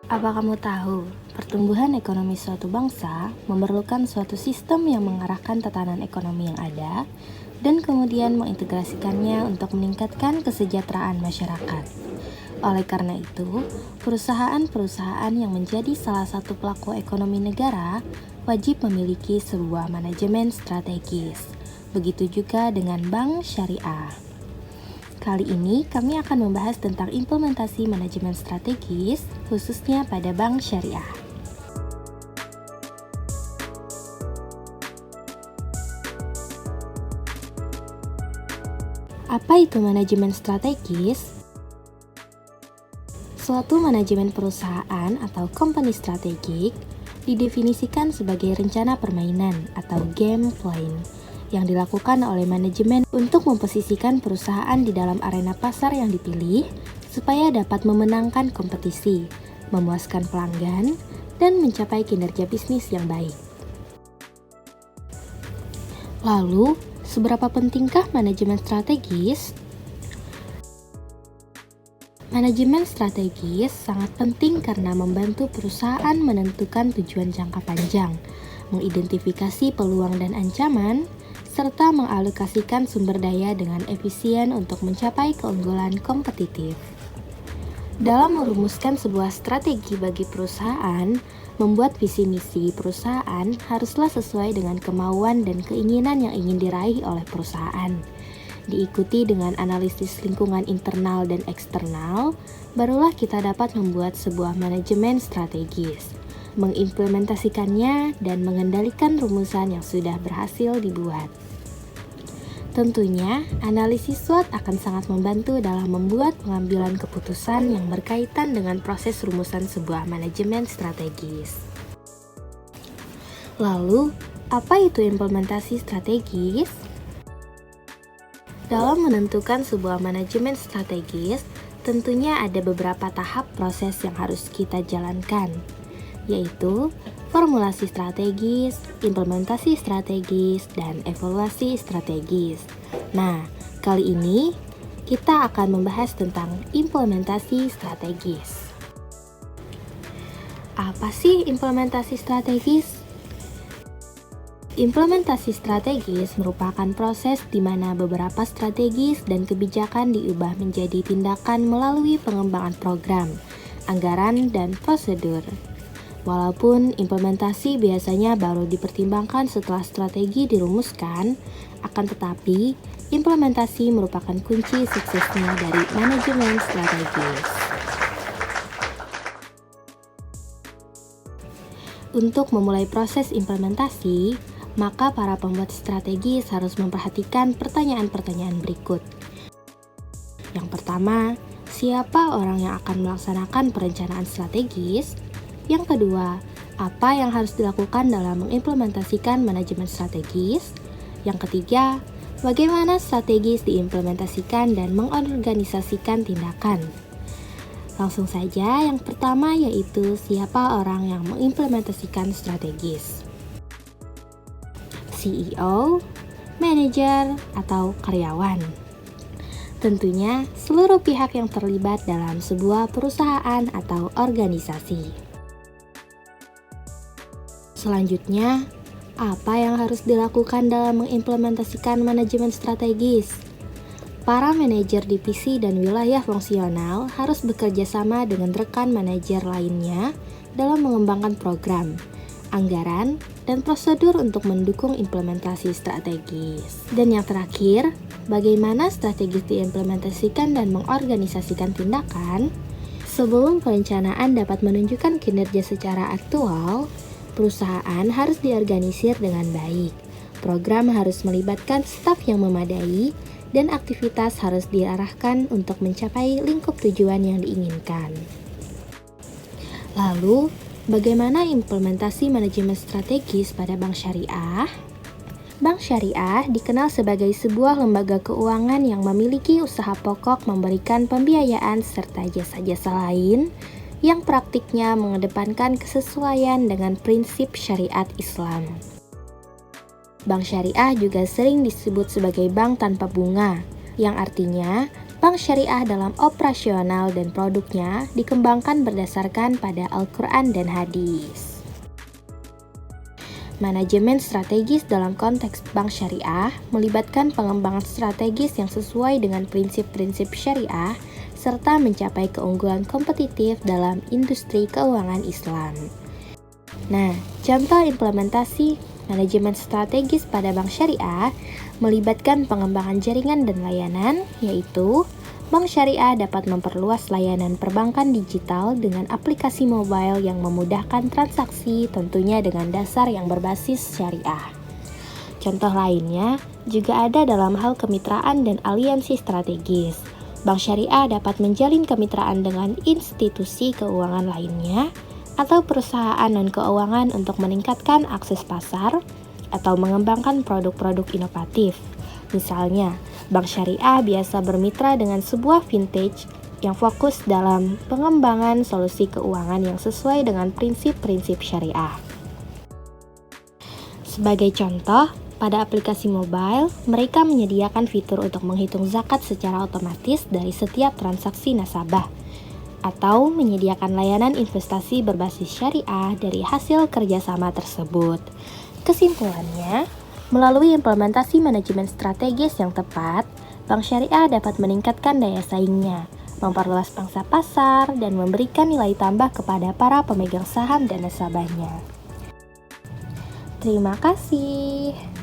Apa kamu tahu, pertumbuhan ekonomi suatu bangsa memerlukan suatu sistem yang mengarahkan tatanan ekonomi yang ada dan kemudian mengintegrasikannya untuk meningkatkan kesejahteraan masyarakat. Oleh karena itu, perusahaan-perusahaan yang menjadi salah satu pelaku ekonomi negara wajib memiliki sebuah manajemen strategis. Begitu juga dengan bank syariah. Kali ini kami akan membahas tentang implementasi manajemen strategis, khususnya pada bank syariah. Apa itu manajemen strategis? Suatu manajemen perusahaan atau company strategik didefinisikan sebagai rencana permainan atau game plan yang dilakukan oleh manajemen untuk memposisikan perusahaan di dalam arena pasar yang dipilih supaya dapat memenangkan kompetisi, memuaskan pelanggan, dan mencapai kinerja bisnis yang baik. Lalu, seberapa pentingkah manajemen strategis? Manajemen strategis sangat penting karena membantu perusahaan menentukan tujuan jangka panjang, mengidentifikasi peluang dan ancaman, serta mengalokasikan sumber daya dengan efisien untuk mencapai keunggulan kompetitif. Dalam merumuskan sebuah strategi bagi perusahaan, membuat visi misi perusahaan haruslah sesuai dengan kemauan dan keinginan yang ingin diraih oleh perusahaan. Diikuti dengan analisis lingkungan internal dan eksternal, barulah kita dapat membuat sebuah manajemen strategis, mengimplementasikannya, dan mengendalikan rumusan yang sudah berhasil dibuat. Tentunya, analisis SWOT akan sangat membantu dalam membuat pengambilan keputusan yang berkaitan dengan proses rumusan sebuah manajemen strategis. Lalu, apa itu implementasi strategis? Dalam menentukan sebuah manajemen strategis, tentunya ada beberapa tahap proses yang harus kita jalankan, yaitu formulasi strategis, implementasi strategis, dan evaluasi strategis. Nah, kali ini kita akan membahas tentang implementasi strategis. Apa sih implementasi strategis? Implementasi strategis merupakan proses di mana beberapa strategis dan kebijakan diubah menjadi tindakan melalui pengembangan program, anggaran, dan prosedur. Walaupun implementasi biasanya baru dipertimbangkan setelah strategi dirumuskan, akan tetapi implementasi merupakan kunci suksesnya dari manajemen strategis. Untuk memulai proses implementasi, maka para pembuat strategis harus memperhatikan pertanyaan-pertanyaan berikut. Yang pertama, siapa orang yang akan melaksanakan perencanaan strategis? Yang kedua, apa yang harus dilakukan dalam mengimplementasikan manajemen strategis? Yang ketiga, bagaimana strategis diimplementasikan dan mengorganisasikan tindakan? Langsung saja, yang pertama yaitu siapa orang yang mengimplementasikan strategis? CEO, manajer, atau karyawan? Tentunya seluruh pihak yang terlibat dalam sebuah perusahaan atau organisasi. Selanjutnya, apa yang harus dilakukan dalam mengimplementasikan manajemen strategis? Para manajer divisi dan wilayah fungsional harus bekerja sama dengan rekan manajer lainnya dalam mengembangkan program, anggaran, dan prosedur untuk mendukung implementasi strategis. Dan yang terakhir, bagaimana strategis diimplementasikan dan mengorganisasikan tindakan? Sebelum perencanaan dapat menunjukkan kinerja secara aktual, perusahaan harus diorganisir dengan baik. Program harus melibatkan staf yang memadai dan aktivitas harus diarahkan untuk mencapai lingkup tujuan yang diinginkan. Lalu, bagaimana implementasi manajemen strategis pada bank syariah? Bank syariah dikenal sebagai sebuah lembaga keuangan yang memiliki usaha pokok memberikan pembiayaan serta jasa-jasa lain yang praktiknya mengedepankan kesesuaian dengan prinsip syariat Islam. Bank syariah juga sering disebut sebagai bank tanpa bunga, yang artinya Bank syariah dalam operasional dan produknya dikembangkan berdasarkan pada Al-Quran dan hadis. Manajemen strategis dalam konteks bank syariah melibatkan pengembangan strategis yang sesuai dengan prinsip-prinsip syariah serta mencapai keunggulan kompetitif dalam industri keuangan Islam. Nah, contoh implementasi manajemen strategis pada bank syariah melibatkan pengembangan jaringan dan layanan, yaitu bank syariah dapat memperluas layanan perbankan digital dengan aplikasi mobile yang memudahkan transaksi, tentunya dengan dasar yang berbasis syariah. Contoh lainnya juga ada dalam hal kemitraan dan aliansi strategis. Bank syariah dapat menjalin kemitraan dengan institusi keuangan lainnya atau perusahaan non-keuangan untuk meningkatkan akses pasar atau mengembangkan produk-produk inovatif. Misalnya, bank syariah biasa bermitra dengan sebuah vintage yang fokus dalam pengembangan solusi keuangan yang sesuai dengan prinsip-prinsip syariah. Sebagai contoh, pada aplikasi mobile, mereka menyediakan fitur untuk menghitung zakat secara otomatis dari setiap transaksi nasabah, atau menyediakan layanan investasi berbasis syariah dari hasil kerjasama tersebut. Kesimpulannya, melalui implementasi manajemen strategis yang tepat, bank syariah dapat meningkatkan daya saingnya, memperluas pangsa pasar, dan memberikan nilai tambah kepada para pemegang saham dan nasabahnya. Terima kasih.